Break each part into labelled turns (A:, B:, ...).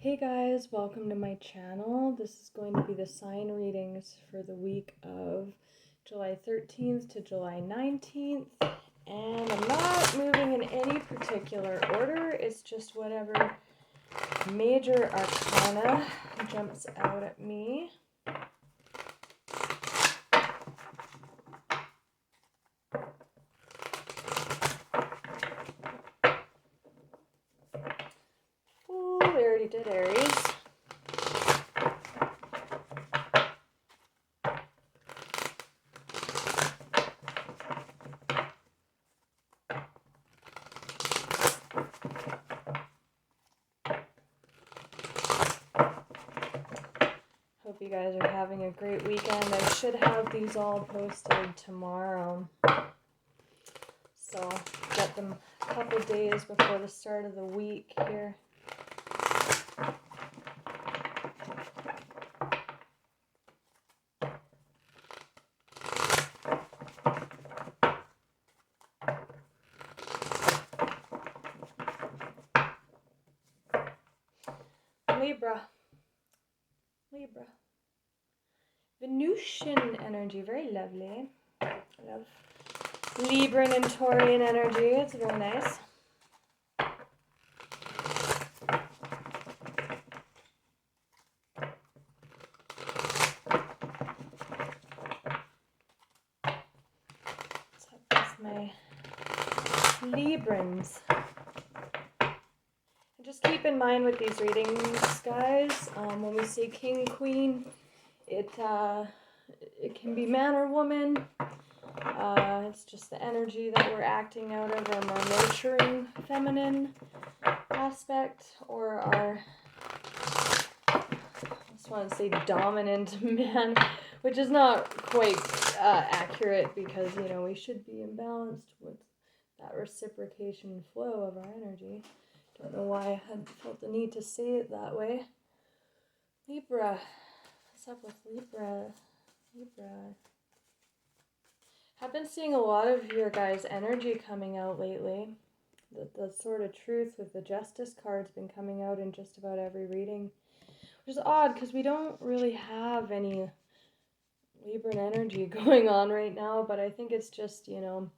A: Hey guys, welcome to my channel. This is going to be the sign readings for the week of July 13th to July 19th. And I'm not moving in any particular order. It's just whatever major arcana jumps out at me. Oh, we already did Aries. Hope you guys are having a great weekend. I should have these all posted tomorrow. So get them a couple days before the start of the week here. Libra. Venusian energy, very lovely. I love Libran and Taurian energy, it's very nice. So that's my Librans. Just keep in mind with these readings, guys, when we say king, queen, it can be man or woman. It's just the energy that we're acting out of, our more nurturing feminine aspect, or our, I just want to say dominant man, which is not quite accurate because, you know, we should be imbalanced with that reciprocation flow of our energy. Don't know why I had felt the need to say it that way. Libra. What's up with Libra? I've been seeing a lot of your guys' energy coming out lately. The sort of truth with the Justice card's been coming out in just about every reading. Which is odd because we don't really have any Libran energy going on right now, but I think it's just, you know,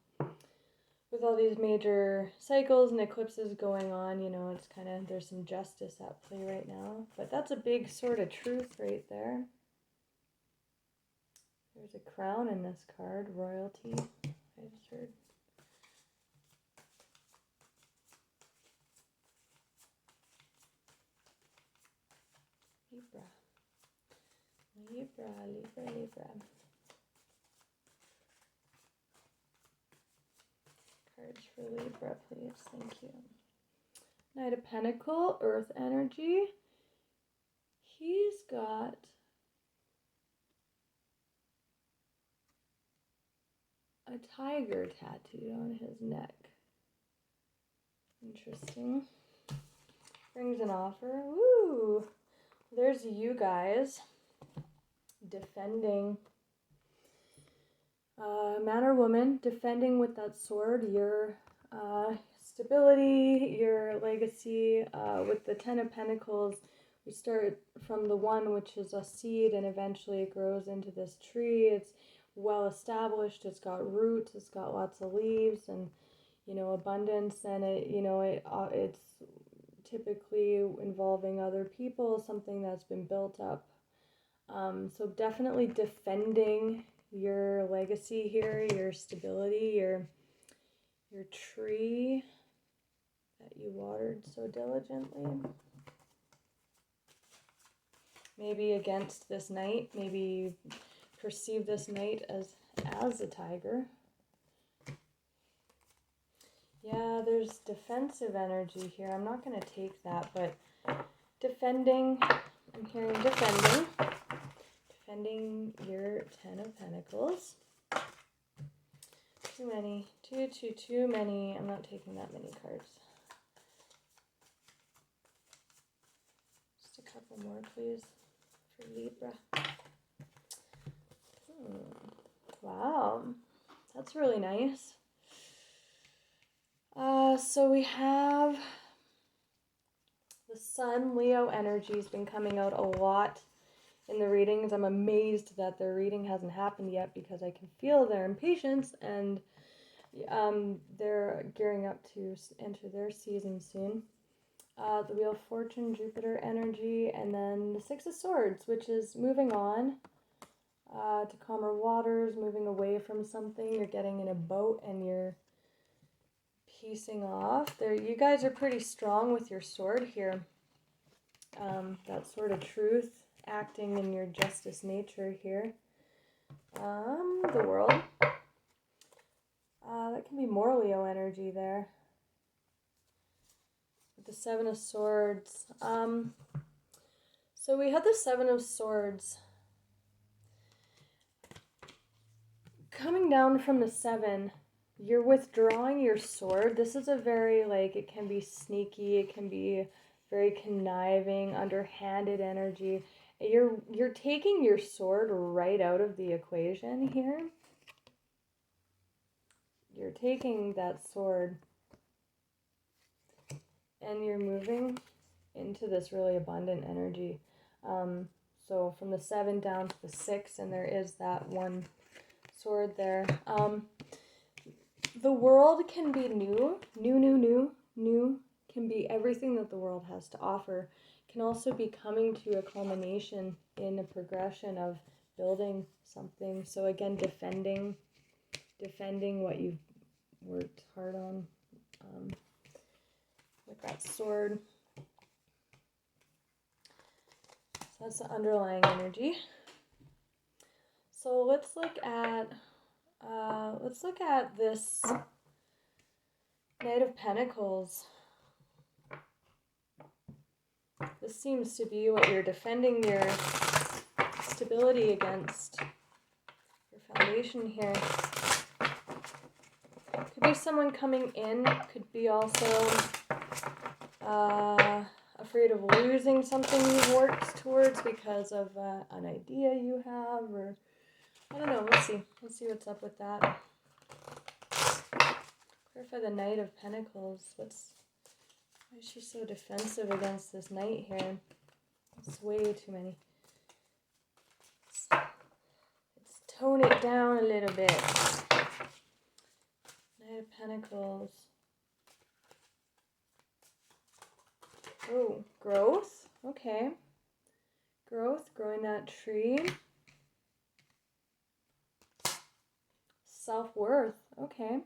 A: with all these major cycles and eclipses going on, you know, it's kind of, there's some justice at play right now. But that's a big sort of truth right there. There's a crown in this card, royalty, I just heard. Libra. Cards for Libra, please. Thank you. Knight of Pentacles, Earth energy. He's got a tiger tattooed on his neck. Interesting. Brings an offer. Woo! There's you guys defending. Man or woman, defending with that sword your stability, your legacy. With the Ten of Pentacles, we start from the one, which is a seed, and eventually it grows into this tree. It's well established, it's got roots, it's got lots of leaves, and, you know, abundance, and it, you know, it's typically involving other people, something that's been built up. So definitely defending your legacy here, your stability, your tree that you watered so diligently. Maybe against this knight, maybe you perceive this knight as a tiger. Yeah, there's defensive energy here. I'm not going to take that, but defending, I'm hearing defending. Defending your Ten of Pentacles. Too many. Too many. I'm not taking that many cards. Just a couple more, please, for Libra. Wow. That's really nice. So we have the Sun, Leo energy has been coming out a lot in the readings. I'm amazed that their reading hasn't happened yet because I can feel their impatience, and they're gearing up to enter their season soon. The Wheel of Fortune, Jupiter energy, and then the Six of Swords, which is moving on to calmer waters, moving away from something. You're getting in a boat and you're piecing off. There, you guys are pretty strong with your sword here. That sort of truth, acting in your justice nature here. The World. That can be more Leo energy there. With the Seven of Swords. So we had the Seven of Swords. Coming down from the Seven, you're withdrawing your sword. This is a very, like, it can be sneaky, it can be very conniving, underhanded energy. You're taking your sword right out of the equation here. You're taking that sword and you're moving into this really abundant energy. So from the 7 down to the 6, and there is that one sword there. The world can be new can be everything that the world has to offer. Can also be coming to a culmination in a progression of building something. So again, defending what you've worked hard on with that sword. So that's the underlying energy. So let's look at this Knight of Pentacles. This seems to be what you're defending your stability against, your foundation here. Could be someone coming in, could be also afraid of losing something you've worked towards because of an idea you have, or I don't know, let's see what's up with that. Clarify the Knight of Pentacles. Why is she so defensive against this knight here? It's way too many. Let's tone it down a little bit. Knight of Pentacles. Oh, growth. Okay. Growth, growing that tree. Self-worth. Okay.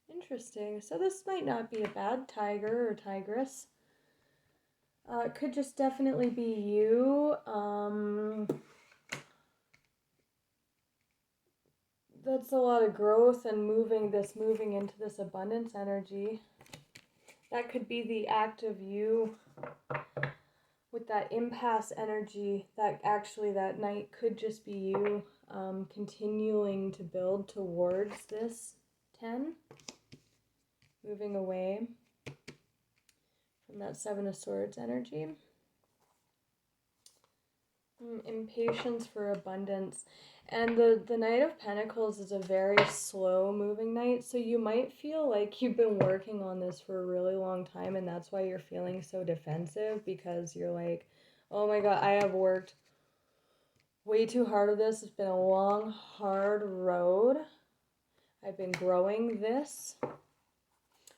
A: Interesting. So this might not be a bad tiger or tigress. It could just definitely be you. That's a lot of growth and moving into this abundance energy. That could be the act of you with that impasse energy. That actually, that night could just be you continuing to build towards this 10. Moving away from that Seven of Swords energy. Impatience for abundance. And the Knight of Pentacles is a very slow moving knight, so you might feel like you've been working on this for a really long time, and that's why you're feeling so defensive, because you're like, oh my god, I have worked way too hard at this. It's been a long, hard road. I've been growing this.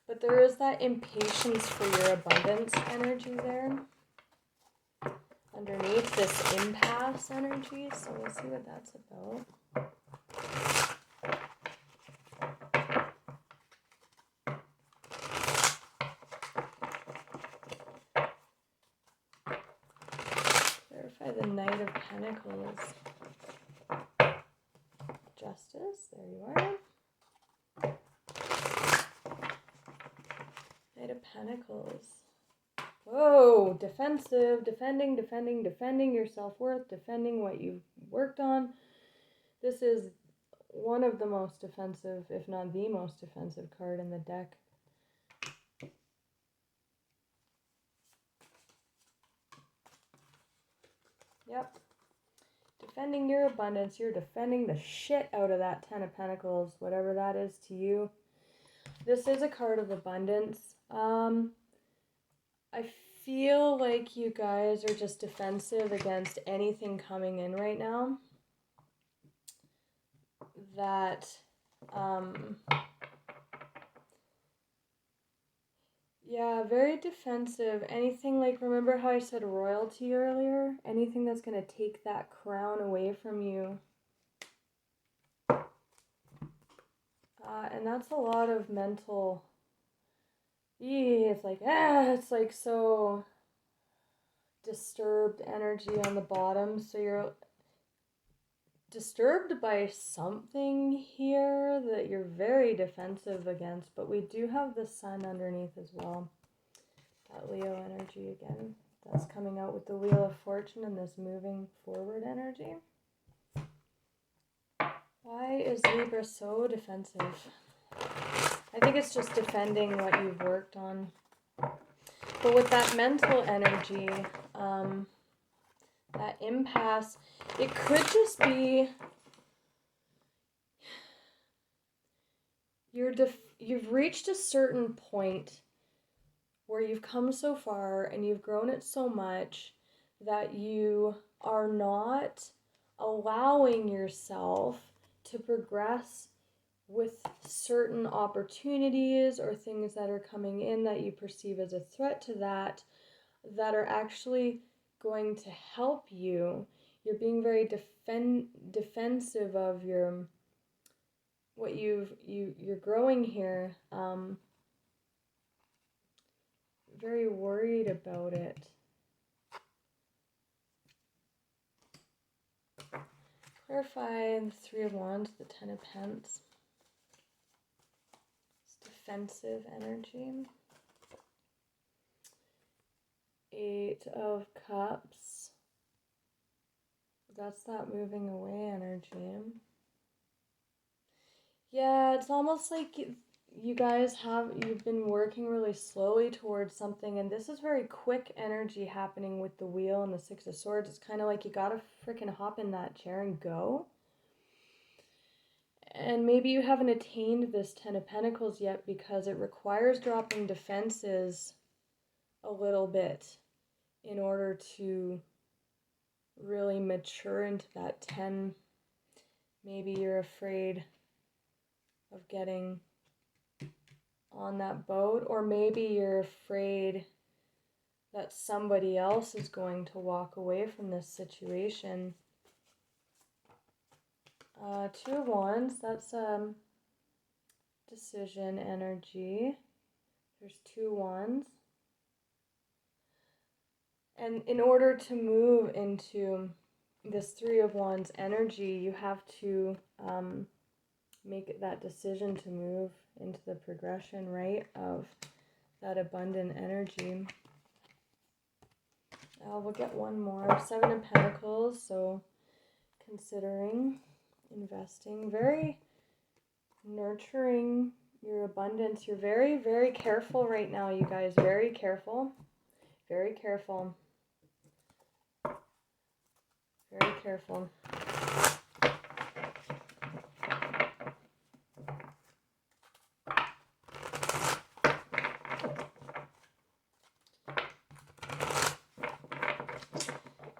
A: But there is that impatience for your abundance energy there. Underneath this impasse energy. So we'll see what that's about. Clarify the Knight of Pentacles. Justice. There you are. Knight of Pentacles. Whoa, defensive, defending your self-worth, defending what you've worked on. This is one of the most defensive, if not the most defensive card in the deck. Yep. Defending your abundance. You're defending the shit out of that Ten of Pentacles, whatever that is to you. This is a card of abundance. I feel like you guys are just defensive against anything coming in right now. That, yeah, very defensive. Anything like, remember how I said royalty earlier? Anything that's going to take that crown away from you. And that's a lot of mental, it's like so disturbed energy on the bottom. So you're disturbed by something here that you're very defensive against, but we do have the sun underneath as well. That Leo energy again. That's coming out with the Wheel of Fortune and this moving forward energy. Why is Libra so defensive? I think it's just defending what you've worked on. But with that mental energy, that impasse, it could just be you've reached a certain point where you've come so far and you've grown it so much that you are not allowing yourself to progress with certain opportunities or things that are coming in that you perceive as a threat to that are actually going to help you. You're being very defensive of your what you're growing here. Very worried about it. Clarify the Three of Wands, the Ten of Pentacles. It's defensive energy. Eight of Cups. That's that moving away energy. Yeah, it's almost like you guys you've been working really slowly towards something, and this is very quick energy happening with the Wheel and the Six of Swords. It's kind of like you gotta freaking hop in that chair and go. And maybe you haven't attained this Ten of Pentacles yet because it requires dropping defenses a little bit in order to really mature into that 10. Maybe you're afraid of getting on that boat, or maybe you're afraid that somebody else is going to walk away from this situation. Two of Wands, that's decision energy. There's two wands. And in order to move into this Three of Wands energy, you have to make that decision to move into the progression, right, of that abundant energy. We'll get one more. Seven of Pentacles, so considering investing, very nurturing your abundance. You're very, very careful right now, you guys. Very careful. Very careful. Very careful.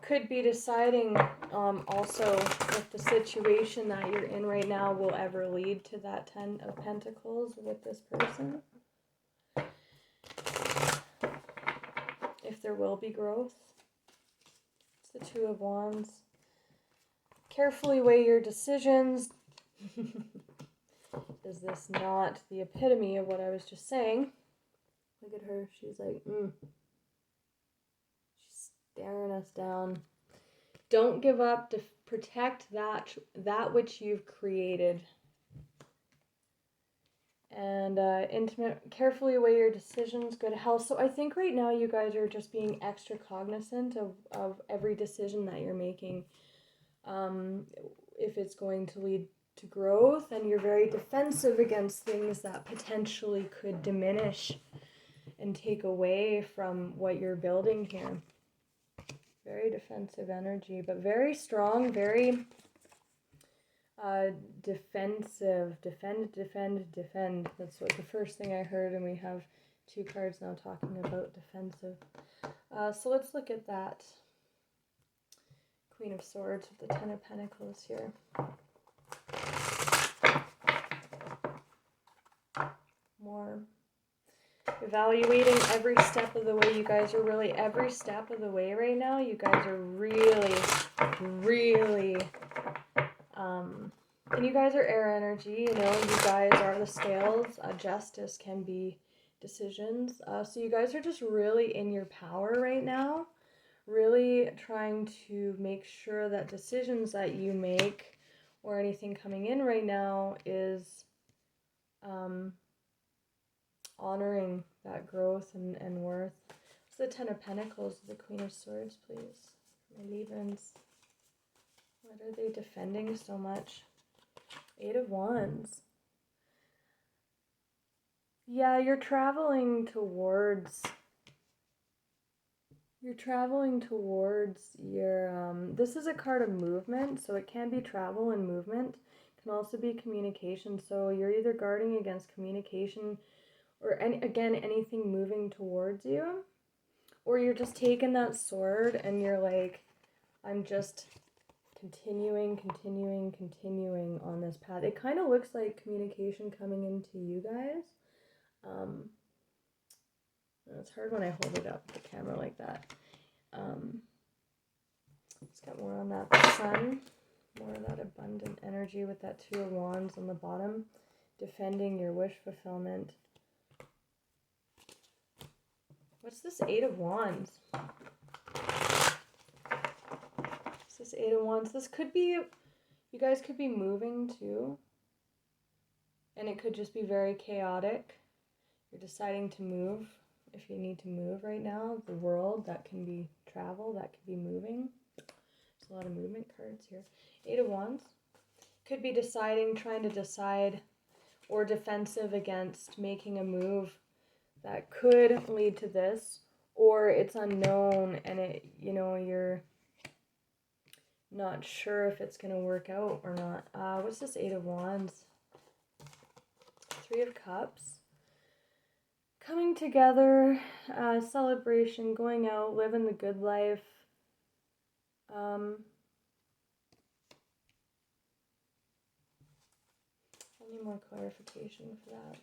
A: Could be deciding also if the situation that you're in right now will ever lead to that Ten of Pentacles with this person. If there will be growth. It's the Two of Wands. Carefully weigh your decisions. Is this not the epitome of what I was just saying? Look at her. She's like, She's staring us down. Don't give up to protect that which you've created. And carefully weigh your decisions, good health. So I think right now you guys are just being extra cognizant of every decision that you're making. If it's going to lead to growth, and you're very defensive against things that potentially could diminish and take away from what you're building here. Very defensive energy, but very strong, very defensive. Defend. That's what the first thing I heard, and we have 2 cards now talking about defensive. So let's look at that Queen of Swords with the 10 of Pentacles here. More evaluating every step of the way. You guys are really every step of the way right now. You guys are really, really, and you guys are air energy, you know, you guys are the scales. Justice can be decisions. So you guys are just really in your power right now, really trying to make sure that decisions that you make or anything coming in right now is honoring that growth and worth. So the 10 of Pentacles, the Queen of Swords, please. My Librans. What are they defending so much? 8 of Wands. Yeah, you're traveling towards your, this is a card of movement, so it can be travel and movement. It can also be communication. So you're either guarding against communication or anything moving towards you, or you're just taking that sword and you're like, I'm just continuing on this path. It kind of looks like communication coming into you guys. It's hard when I hold it up the camera like that. It's got more on that sun, more of that abundant energy with that 2 of Wands on the bottom, defending your wish fulfillment. What's this 8 of Wands? What's this 8 of Wands? This could be, you guys could be moving too. And it could just be very chaotic. You're deciding to move. If you need to move right now, the world, that can be travel, that could be moving. There's a lot of movement cards here. 8 of Wands. Could be trying to decide, or defensive against making a move that could lead to this, or it's unknown and it, you know, you're not sure if it's going to work out or not. What's this 8 of Wands? 3 of Cups. Coming together, celebration, going out, living the good life. I need more clarification for that.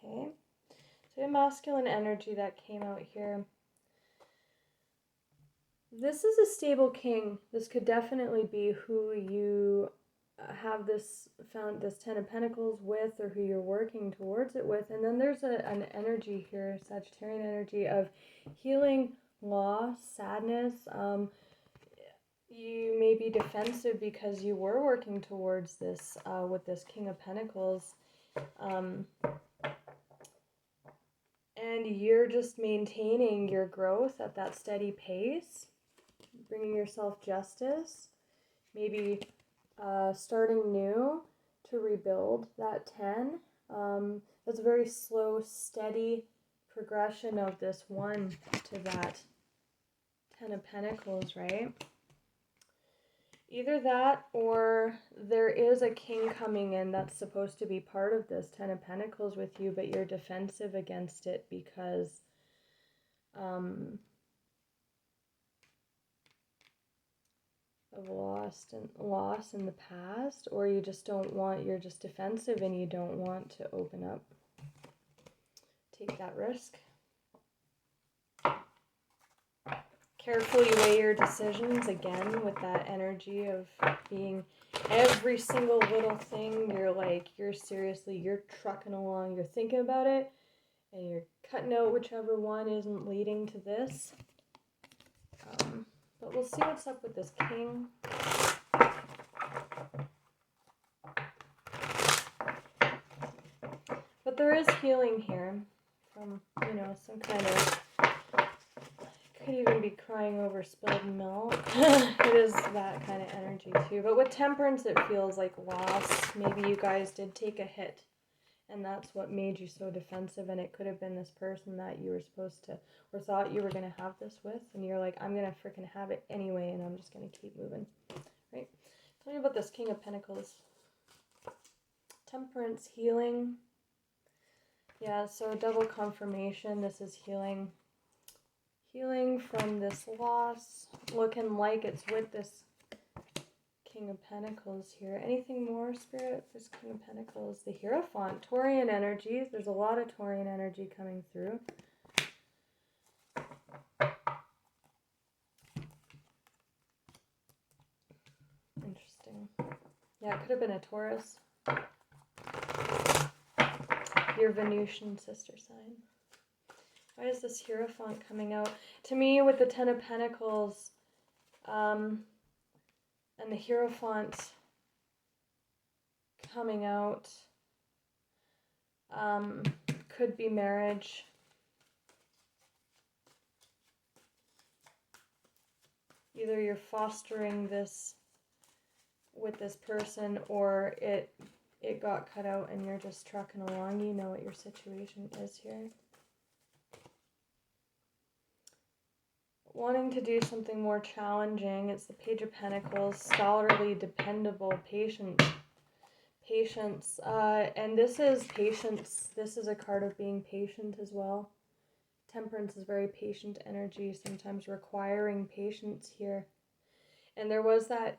A: Okay. So masculine energy that came out here. This is a stable king. This could definitely be who you have this 10 of Pentacles with, or who you're working towards it with. And then there's an energy here, Sagittarian energy of healing, loss, sadness. You may be defensive because you were working towards this with this King of Pentacles. And you're just maintaining your growth at that steady pace, bringing yourself justice, maybe starting new to rebuild that 10. That's a very slow, steady progression of this 1 to that 10 of Pentacles, right? Either that, or there is a king coming in that's supposed to be part of this 10 of Pentacles with you, but you're defensive against it because of loss in the past, or you just don't want, you're just defensive and you don't want to open up, take that risk. Carefully weigh your decisions, again, with that energy of being every single little thing. You're like, you're trucking along, you're thinking about it, and you're cutting out whichever one isn't leading to this. But we'll see what's up with this king. But there is healing here from, you know, some kind of, could even be crying over spilled milk. It is that kind of energy too. But with Temperance, it feels like loss. Maybe you guys did take a hit, and that's what made you so defensive. And it could have been this person that you were supposed to, or thought you were going to have this with, and you're like, I'm going to freaking have it anyway, and I'm just going to keep moving, right? Tell me about this King of Pentacles. Temperance, healing. Yeah, so double confirmation. This is healing. Healing from this loss. Looking like it's with this King of Pentacles here. Anything more, Spirit? This King of Pentacles. The Hierophant. Taurian energies. There's a lot of Taurian energy coming through. Interesting. Yeah, it could have been a Taurus. Your Venusian sister sign. Why is this Hierophant coming out? To me, with the Ten of Pentacles, and the Hierophant coming out, could be marriage. Either you're fostering this with this person, or it got cut out and you're just trucking along. You know what your situation is here. Wanting to do something more challenging. It's the Page of Pentacles. Scholarly, dependable, patient. Patience. And this is patience. This is a card of being patient as well. Temperance is very patient energy, sometimes requiring patience here. And there was that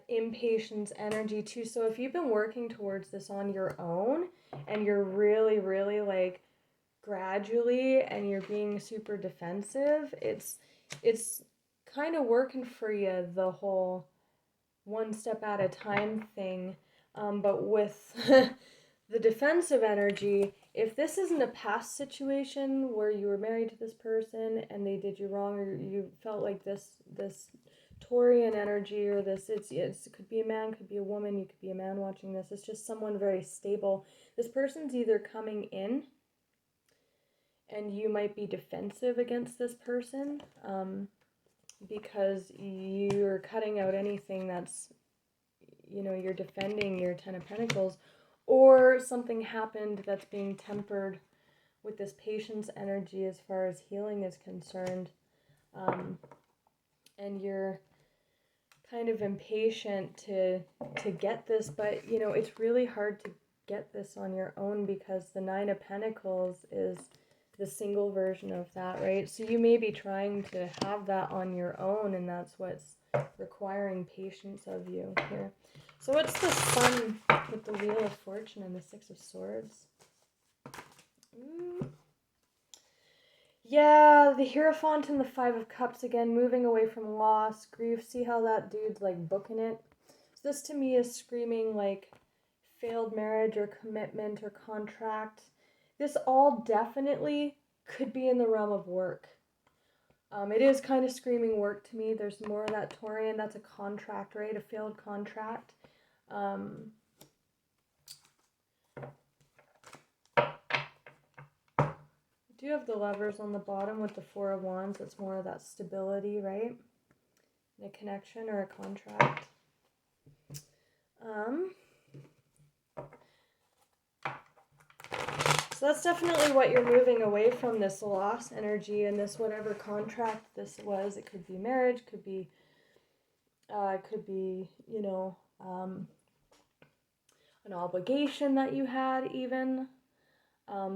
A: impatience energy too. So if you've been working towards this on your own and you're really, really like gradually and you're being super defensive, it's kind of working for you, the whole one step at a time thing. But with the defensive energy, if this isn't a past situation where you were married to this person and they did you wrong, or you felt like this Taurian energy, or this, it could be a man, could be a woman, you could be a man watching this. It's just someone very stable. This person's either coming in and you might be defensive against this person because you're cutting out anything that's, you know, you're defending your Ten of Pentacles, or something happened that's being tempered with this patience energy as far as healing is concerned. And you're kind of impatient to get this, but you know, it's really hard to get this on your own because the Nine of Pentacles is the single version of that, right? So you may be trying to have that on your own, and that's what's requiring patience of you here. So what's the Sun with the Wheel of Fortune and the Six of Swords? Yeah, the Hierophant and the Five of Cups again, moving away from loss, grief. See how that dude's like booking it? So this to me is screaming like failed marriage or commitment or contract. This all definitely could be in the realm of work. It is kind of screaming work to me. There's more of that Taurian. That's a contract, right? A failed contract. Do you have the Lovers on the bottom with the Four of Wands? It's more of that stability, right? A connection or a contract. So that's definitely what you're moving away from, this loss energy and this whatever contract this was. It could be marriage, could be, you know, an obligation that you had even,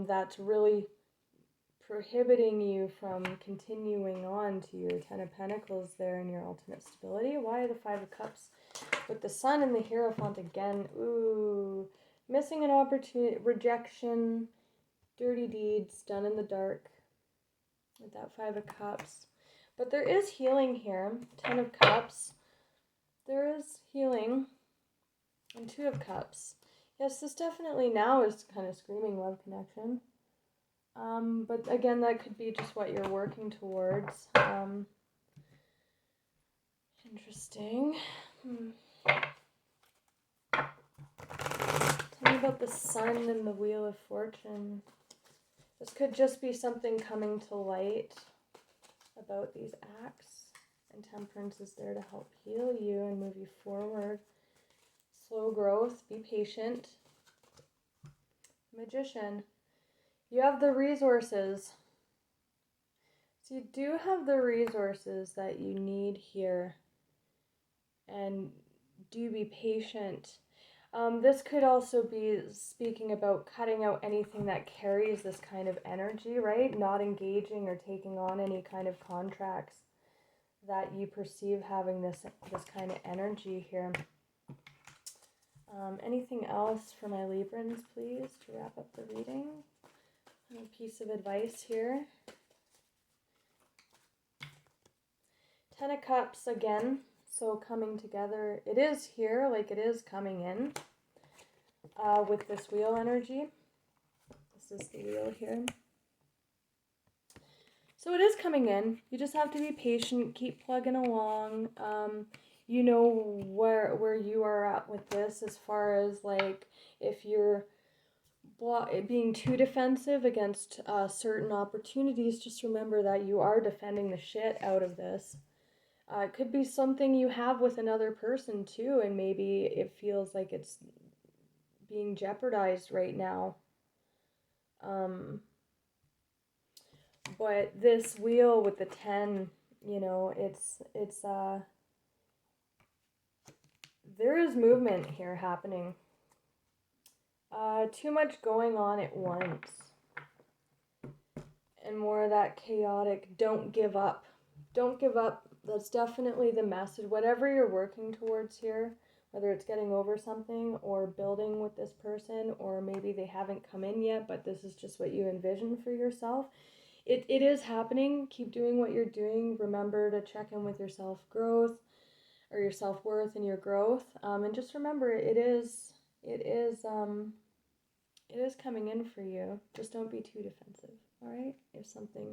A: that's really prohibiting you from continuing on to your Ten of Pentacles there in your ultimate stability. Why the Five of Cups with the Sun and the Hierophant again? Ooh, missing an opportunity, rejection, dirty deeds done in the dark with that Five of Cups. But there is healing here. Ten of Cups. There is healing. And Two of Cups. Yes, this definitely now is kind of screaming love connection. But again, that could be just what you're working towards. Interesting. Tell me about the Sun and the Wheel of Fortune. This could just be something coming to light about these acts. And Temperance is there to help heal you and move you forward. Slow growth. Be patient. Magician. You have the resources. So you do have the resources that you need here. And do be patient. This could also be speaking about cutting out anything that carries this kind of energy, right? Not engaging or taking on any kind of contracts that you perceive having this kind of energy here. Anything else for my Librans, please, to wrap up the reading? A piece of advice here. Ten of Cups again, so coming together. It is here, like it is coming in with this wheel energy. This is the wheel here. So it is coming in. You just have to be patient, keep plugging along. You know where you are at with this as far as like if you're being too defensive against certain opportunities, just remember that you are defending the shit out of this. It could be something you have with another person too, and maybe it feels like it's being jeopardized right now. But this wheel with the 10, you know, there is movement here happening. Too much going on at once. And more of that chaotic, don't give up. Don't give up. That's definitely the message. Whatever you're working towards here, whether it's getting over something or building with this person, or maybe they haven't come in yet, but this is just what you envision for yourself. It is happening. Keep doing what you're doing. Remember to check in with your self-growth or your self-worth and your growth. And just remember, it is coming in for you. Just don't be too defensive, all right? If something